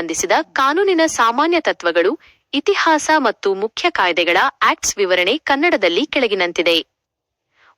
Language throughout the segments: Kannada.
ಸಂಬಂಧಿಸಿದ ಕಾನೂನಿನ ಸಾಮಾನ್ಯ ತತ್ವಗಳು, ಇತಿಹಾಸ ಮತ್ತು ಮುಖ್ಯ ಕಾಯ್ದೆಗಳ ಆಕ್ಟ್ಸ್ ವಿವರಣೆ ಕನ್ನಡದಲ್ಲಿ ಕೆಳಗಿನಂತಿದೆ.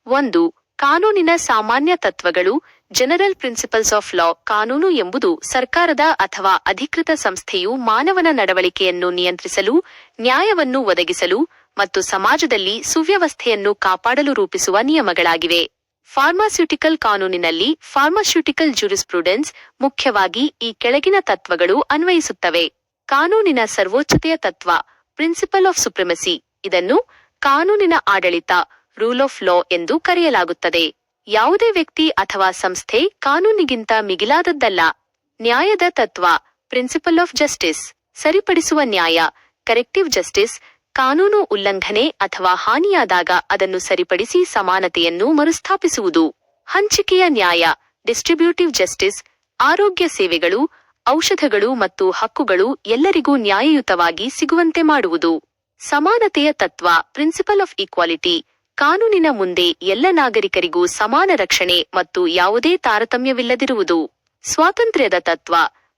1. ಕಾನೂನಿನ ಸಾಮಾನ್ಯ ತತ್ವಗಳು. General principles of law. ಕಾನೂನು ಎಂಬುದು ಸರ್ಕಾರದ ಅಥವಾ ಅಧಿಕೃತ ಸಂಸ್ಥೆಯು ಮಾನವನ ನಡವಳಿಕೆಯನ್ನು ನಿಯಂತ್ರಿಸಲು, ನ್ಯಾಯವನ್ನು ಒದಗಿಸಲು ಮತ್ತು ಸಮಾಜದಲ್ಲಿ ಸುವ್ಯವಸ್ಥೆಯನ್ನು ಕಾಪಾಡಲು ರೂಪಿಸುವ ನಿಯಮಗಳಾಗಿವೆ. ಫಾರ್ಮಾಸ್ಯೂಟಿಕಲ್ ಕಾನೂನಿನಲ್ಲಿ ಫಾರ್ಮಾಸ್ಯೂಟಿಕಲ್ ಜೂರಿಸ್ಪ್ರುಡೆನ್ಸ್ ಮುಖ್ಯವಾಗಿ ಈ ಕೆಳಗಿನ ತತ್ವಗಳು ಅನ್ವಯಿಸುತ್ತವೆ. ಕಾನೂನಿನ ಸರ್ವೋಚ್ಚತೆಯ ತತ್ವ, ಪ್ರಿನ್ಸಿಪಲ್ ಆಫ್ ಸುಪ್ರಿಮಸಿ. ಇದನ್ನು ಕಾನೂನಿನ ಆಡಳಿತ, ರೂಲ್ ಆಫ್ ಲಾ ಎಂದು ಕರೆಯಲಾಗುತ್ತದೆ. ಯಾವುದೇ ವ್ಯಕ್ತಿ ಅಥವಾ ಸಂಸ್ಥೆ ಕಾನೂನಿಗಿಂತ ಮಿಗಿಲಾದದ್ದಲ್ಲ. ನ್ಯಾಯದ ತತ್ವ, ಪ್ರಿನ್ಸಿಪಲ್ ಆಫ್ ಜಸ್ಟಿಸ್. ಸರಿಪಡಿಸುವ ನ್ಯಾಯ, ಕರೆಕ್ಟಿವ್ ಜಸ್ಟಿಸ್. ಕಾನೂನು ಉಲ್ಲಂಘನೆ ಅಥವಾ ಹಾನಿಯಾದಾಗ ಅದನ್ನು ಸರಿಪಡಿಸಿ ಸಮಾನತೆಯನ್ನು ಮರುಸ್ಥಾಪಿಸುವುದು. ಹಂಚಿಕೆಯ ನ್ಯಾಯ, ಡಿಸ್ಟ್ರಿಬ್ಯೂಟಿವ್ ಜಸ್ಟಿಸ್. ಆರೋಗ್ಯ ಸೇವೆಗಳು, ಔಷಧಗಳು ಮತ್ತು ಹಕ್ಕುಗಳು ಎಲ್ಲರಿಗೂ ನ್ಯಾಯಯುತವಾಗಿ ಸಿಗುವಂತೆ ಮಾಡುವುದು. ಸಮಾನತೆಯ ತತ್ವ, ಪ್ರಿನ್ಸಿಪಲ್ ಆಫ್ ಈಕ್ವಾಲಿಟಿ. ಕಾನೂನಿನ ಮುಂದೆ ಎಲ್ಲ ನಾಗರಿಕರಿಗೂ ಸಮಾನ ರಕ್ಷಣೆ ಮತ್ತು ಯಾವುದೇ ತಾರತಮ್ಯವಿಲ್ಲದಿರುವುದು. ಸ್ವಾತಂತ್ರ್ಯದ ತತ್ವ,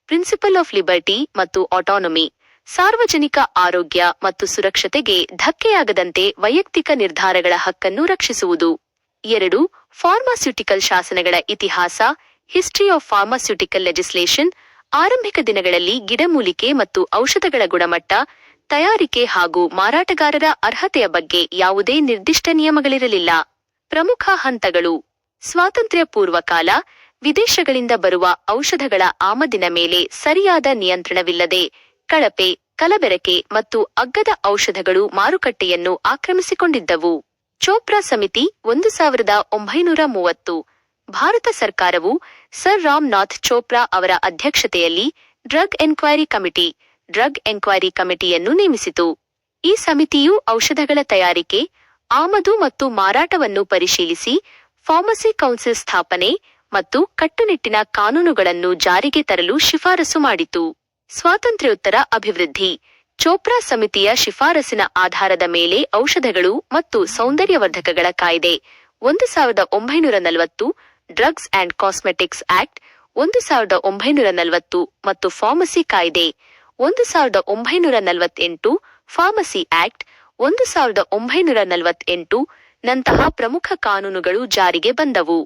ಪ್ರಿನ್ಸಿಪಲ್ ಆಫ್ ಲಿಬರ್ಟಿ ಮತ್ತು ಆಟೋನಮಿ. ಸಾರ್ವಜನಿಕ ಆರೋಗ್ಯ ಮತ್ತು ಸುರಕ್ಷತೆಗೆ ಧಕ್ಕೆಯಾಗದಂತೆ ವೈಯಕ್ತಿಕ ನಿರ್ಧಾರಗಳ ಹಕ್ಕನ್ನು ರಕ್ಷಿಸುವುದು. 2. ಫಾರ್ಮಾಸ್ಯೂಟಿಕಲ್ ಶಾಸನಗಳ ಇತಿಹಾಸ, ಹಿಸ್ಟರಿ ಆಫ್ ಫಾರ್ಮಾಸ್ಯೂಟಿಕಲ್ ಲೆಜಿಸ್ಲೇಷನ್. ಆರಂಭಿಕ ದಿನಗಳಲ್ಲಿ ಗಿಡಮೂಲಿಕೆ ಮತ್ತು ಔಷಧಗಳ ಗುಣಮಟ್ಟ, ತಯಾರಿಕೆ ಹಾಗೂ ಮಾರಾಟಗಾರರ ಅರ್ಹತೆಯ ಬಗ್ಗೆ ಯಾವುದೇ ನಿರ್ದಿಷ್ಟ ನಿಯಮಗಳಿರಲಿಲ್ಲ. ಪ್ರಮುಖ ಹಂತಗಳು. ಸ್ವಾತಂತ್ರ್ಯ ಪೂರ್ವಕಾಲ. ವಿದೇಶಗಳಿಂದ ಬರುವ ಔಷಧಗಳ ಆಮದಿನ ಮೇಲೆ ಸರಿಯಾದ ನಿಯಂತ್ರಣವಿಲ್ಲದೆ ಕಳಪೆ, ಕಲಬೆರಕೆ ಮತ್ತು ಅಗ್ಗದ ಔಷಧಗಳು ಮಾರುಕಟ್ಟೆಯನ್ನು ಆಕ್ರಮಿಸಿಕೊಂಡಿದ್ದವು. ಚೋಪ್ರಾ ಸಮಿತಿ 1930. ಭಾರತ ಸರ್ಕಾರವು ಸರ್ ರಾಮ್ ನಾಥ್ ಚೋಪ್ರಾ ಅವರ ಅಧ್ಯಕ್ಷತೆಯಲ್ಲಿ ಡ್ರಗ್ ಎನ್ಕ್ವೈರಿ ಕಮಿಟಿಯನ್ನು ನೇಮಿಸಿತು. ಈ ಸಮಿತಿಯು ಔಷಧಗಳ ತಯಾರಿಕೆ, ಆಮದು ಮತ್ತು ಮಾರಾಟವನ್ನು ಪರಿಶೀಲಿಸಿ ಫಾರ್ಮಸಿ ಕೌನ್ಸಿಲ್ ಸ್ಥಾಪನೆ ಮತ್ತು ಕಟ್ಟುನಿಟ್ಟಿನ ಕಾನೂನುಗಳನ್ನು ಜಾರಿಗೆ ತರಲು ಶಿಫಾರಸು ಮಾಡಿತು. ಸ್ವಾತಂತ್ರ್ಯೋತ್ತರ ಅಭಿವೃದ್ಧಿ. ಚೋಪ್ರಾ ಸಮಿತಿಯ ಶಿಫಾರಸಿನ ಆಧಾರದ ಮೇಲೆ ಔಷಧಗಳು ಮತ್ತು ಸೌಂದರ್ಯವರ್ಧಕಗಳ ಕಾಯ್ದೆ 1940, ಡ್ರಗ್ಸ್ ಅಂಡ್ ಕಾಸ್ಮೆಟಿಕ್ಸ್ ಆಕ್ಟ್ 1940 ಮತ್ತು ಫಾರ್ಮಸಿ ಕಾಯ್ದೆ 1948, ಫಾರ್ಮಸಿ ಆಕ್ಟ್ 1948 ನಂತಹ ಪ್ರಮುಖ ಕಾನೂನುಗಳು ಜಾರಿಗೆ ಬಂದವು.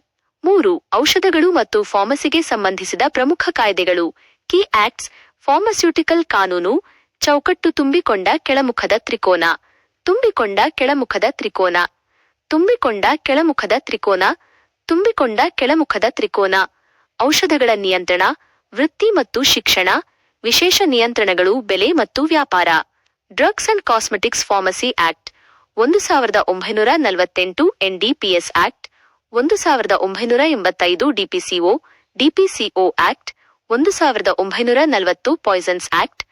3. ಔಷಧಗಳು ಮತ್ತು ಫಾರ್ಮಸಿಗೆ ಸಂಬಂಧಿಸಿದ ಪ್ರಮುಖ ಕಾಯ್ದೆಗಳು. Key acts. ಫಾರ್ಮಾಸ್ಯೂಟಿಕಲ್ ಕಾನೂನು. ಚೌಕಟ್ಟು, ತುಂಬಿಕೊಂಡ ಕೆಳಮುಖದ ತ್ರಿಕೋನ. ತುಂಬಿಕೊಂಡ ಕೆಳಮುಖದ ತ್ರಿಕೋನ. ತುಂಬಿಕೊಂಡ ಕೆಳಮುಖದ ತ್ರಿಕೋನ. ತುಂಬಿಕೊಂಡ ಕೆಳಮುಖದ ತ್ರಿಕೋನ. ಔಷಧಗಳ ನಿಯಂತ್ರಣ, ವೃತ್ತಿ ಮತ್ತು ಶಿಕ್ಷಣ. ವಿಶೇಷ ನಿಯಂತ್ರಣಗಳು, ಬೆಲೆ ಮತ್ತು ವ್ಯಾಪಾರ. Drugs and cosmetics pharmacy act 1948, NDPS act 1985, DPCO act 1940, poisons act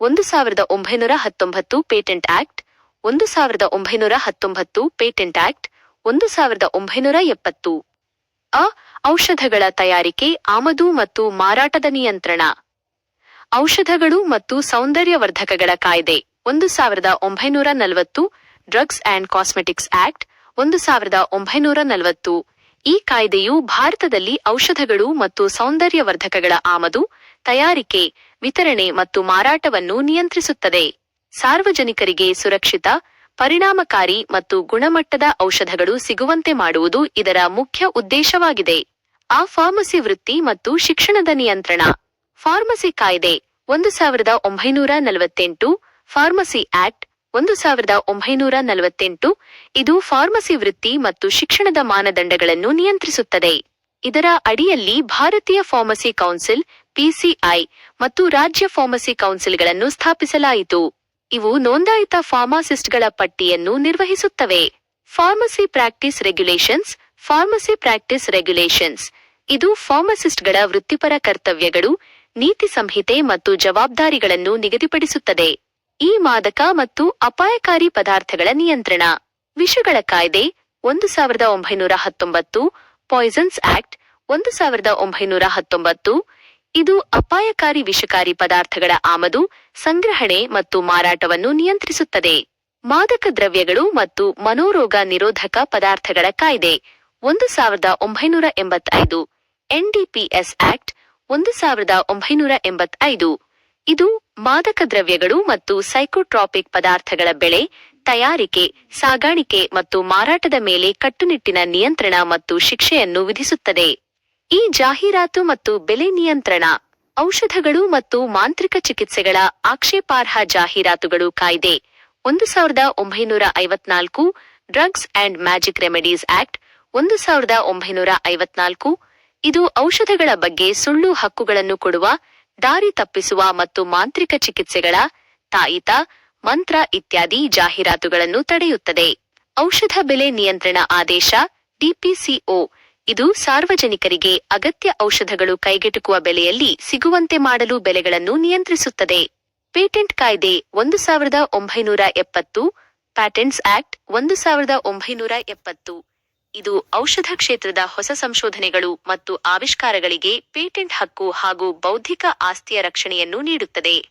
1919, patent act 1919, patent act 1970. ಔಷಧಗಳ ತಯಾರಿಕೆ, ಆಮದು ಮತ್ತು ಮಾರಾಟದ ನಿಯಂತ್ರಣ. ಔಷಧಗಳು ಮತ್ತು ಸೌಂದರ್ಯವರ್ಧಕಗಳ ಕಾಯ್ದೆ 1940, ಡ್ರಗ್ಸ್ ಅಂಡ್ ಕಾಸ್ಮೆಟಿಕ್ಸ್ ಆಕ್ಟ್ 1940. ಈ ಕಾಯ್ದೆಯು ಭಾರತದಲ್ಲಿ ಔಷಧಗಳು ಮತ್ತು ಸೌಂದರ್ಯವರ್ಧಕಗಳ ಆಮದು, ತಯಾರಿಕೆ, ವಿತರಣೆ ಮತ್ತು ಮಾರಾಟವನ್ನು ನಿಯಂತ್ರಿಸುತ್ತದೆ. ಸಾರ್ವಜನಿಕರಿಗೆ ಸುರಕ್ಷಿತ, ಪರಿಣಾಮಕಾರಿ ಮತ್ತು ಗುಣಮಟ್ಟದ ಔಷಧಗಳು ಸಿಗುವಂತೆ ಮಾಡುವುದು ಇದರ ಮುಖ್ಯ ಉದ್ದೇಶವಾಗಿದೆ. ಫಾರ್ಮಸಿ ವೃತ್ತಿ ಮತ್ತು ಶಿಕ್ಷಣದ ನಿಯಂತ್ರಣ. ಫಾರ್ಮಸಿ ಕಾಯ್ದೆ 1948, ಫಾರ್ಮಸಿ ಆಕ್ಟ್ 1948. ಇದು ಫಾರ್ಮಸಿ ವೃತ್ತಿ ಮತ್ತು ಶಿಕ್ಷಣದ ಮಾನದಂಡಗಳನ್ನು ನಿಯಂತ್ರಿಸುತ್ತದೆ. ಇದರ ಅಡಿಯಲ್ಲಿ ಭಾರತೀಯ ಫಾರ್ಮಸಿ ಕೌನ್ಸಿಲ್ (PCI) ಮತ್ತು ರಾಜ್ಯ ಫಾರ್ಮಸಿ ಕೌನ್ಸಿಲ್ಗಳನ್ನು ಸ್ಥಾಪಿಸಲಾಯಿತು. ಇವು ನೋಂದಾಯಿತ ಫಾರ್ಮಾಸಿಸ್ಟ್ಗಳ ಪಟ್ಟಿಯನ್ನು ನಿರ್ವಹಿಸುತ್ತವೆ. Pharmacy practice regulations. Pharmacy practice regulations ಇದು ಫಾರ್ಮಸಿಸ್ಟ್ಗಳ ವೃತ್ತಿಪರ ಕರ್ತವ್ಯಗಳು, ನೀತಿ ಸಂಹಿತೆ ಮತ್ತು ಜವಾಬ್ದಾರಿಗಳನ್ನು ನಿಗದಿಪಡಿಸುತ್ತದೆ. ಈ ಮಾದಕ ಮತ್ತು ಅಪಾಯಕಾರಿ ಪದಾರ್ಥಗಳ ನಿಯಂತ್ರಣ. ವಿಷಗಳ ಕಾಯ್ದೆ 1919, ಪಾಯ್ಸನ್ಸ್ ಆಕ್ಟ್ 1919. ಇದು ಅಪಾಯಕಾರಿ ವಿಷಕಾರಿ ಪದಾರ್ಥಗಳ ಆಮದು, ಸಂಗ್ರಹಣೆ ಮತ್ತು ಮಾರಾಟವನ್ನು ನಿಯಂತ್ರಿಸುತ್ತದೆ. ಮಾದಕ ದ್ರವ್ಯಗಳು ಮತ್ತು ಮನೋರೋಗ ನಿರೋಧಕ ಪದಾರ್ಥಗಳ ಕಾಯ್ದೆ 1985, ಎನ್ಡಿಪಿಎಸ್ ಆಕ್ಟ್ 1985. ಇದು ಮಾದಕ ದ್ರವ್ಯಗಳು ಮತ್ತು ಸೈಕೋಟ್ರಾಪಿಕ್ ಪದಾರ್ಥಗಳ ಬೆಳೆ, ತಯಾರಿಕೆ, ಸಾಗಾಣಿಕೆ ಮತ್ತು ಮಾರಾಟದ ಮೇಲೆ ಕಟ್ಟುನಿಟ್ಟಿನ ನಿಯಂತ್ರಣ ಮತ್ತು ಶಿಕ್ಷೆಯನ್ನು ವಿಧಿಸುತ್ತದೆ. ಈ ಜಾಹೀರಾತು ಮತ್ತು ಬೆಲೆ ನಿಯಂತ್ರಣ ಔಷಧಗಳು ಮತ್ತು ಮಾಂತ್ರಿಕ ಚಿಕಿತ್ಸೆಗಳ ಆಕ್ಷೇಪಾರ್ಹ ಜಾಹೀರಾತುಗಳು ಕಾಯ್ದೆ 1954, drugs and magic remedies act 1954, ಇದು ಔಷಧಗಳ ಬಗ್ಗೆ ಸುಳ್ಳು ಹಕ್ಕುಗಳನ್ನು ಕೊಡುವ, ದಾರಿ ತಪ್ಪಿಸುವ ಮತ್ತು ಮಾಂತ್ರಿಕ ಚಿಕಿತ್ಸೆಗಳ, ತಾಯಿತ, ಮಂತ್ರ ಇತ್ಯಾದಿ ಜಾಹೀರಾತುಗಳನ್ನು ತಡೆಯುತ್ತದೆ. ಔಷಧ ಬೆಲೆ ನಿಯಂತ್ರಣ ಆದೇಶ ಡಿಪಿಸಿಒ ಇದು ಸಾರ್ವಜನಿಕರಿಗೆ ಅಗತ್ಯ ಔಷಧಗಳು ಕೈಗೆಟುಕುವ ಬೆಲೆಯಲ್ಲಿ ಸಿಗುವಂತೆ ಮಾಡಲು ಬೆಲೆಗಳನ್ನು ನಿಯಂತ್ರಿಸುತ್ತದೆ. ಪೇಟೆಂಟ್ ಕಾಯ್ದೆ 1970, ಪ್ಯಾಟೆಂಟ್ಸ್ ಆಕ್ಟ್ 1970, ಇದು ಔಷಧ ಕ್ಷೇತ್ರದ ಹೊಸ ಸಂಶೋಧನೆಗಳು ಮತ್ತು ಆವಿಷ್ಕಾರಗಳಿಗೆ ಪೇಟೆಂಟ್ ಹಕ್ಕು ಹಾಗೂ ಬೌದ್ಧಿಕ ಆಸ್ತಿಯ ರಕ್ಷಣೆಯನ್ನು ನೀಡುತ್ತದೆ.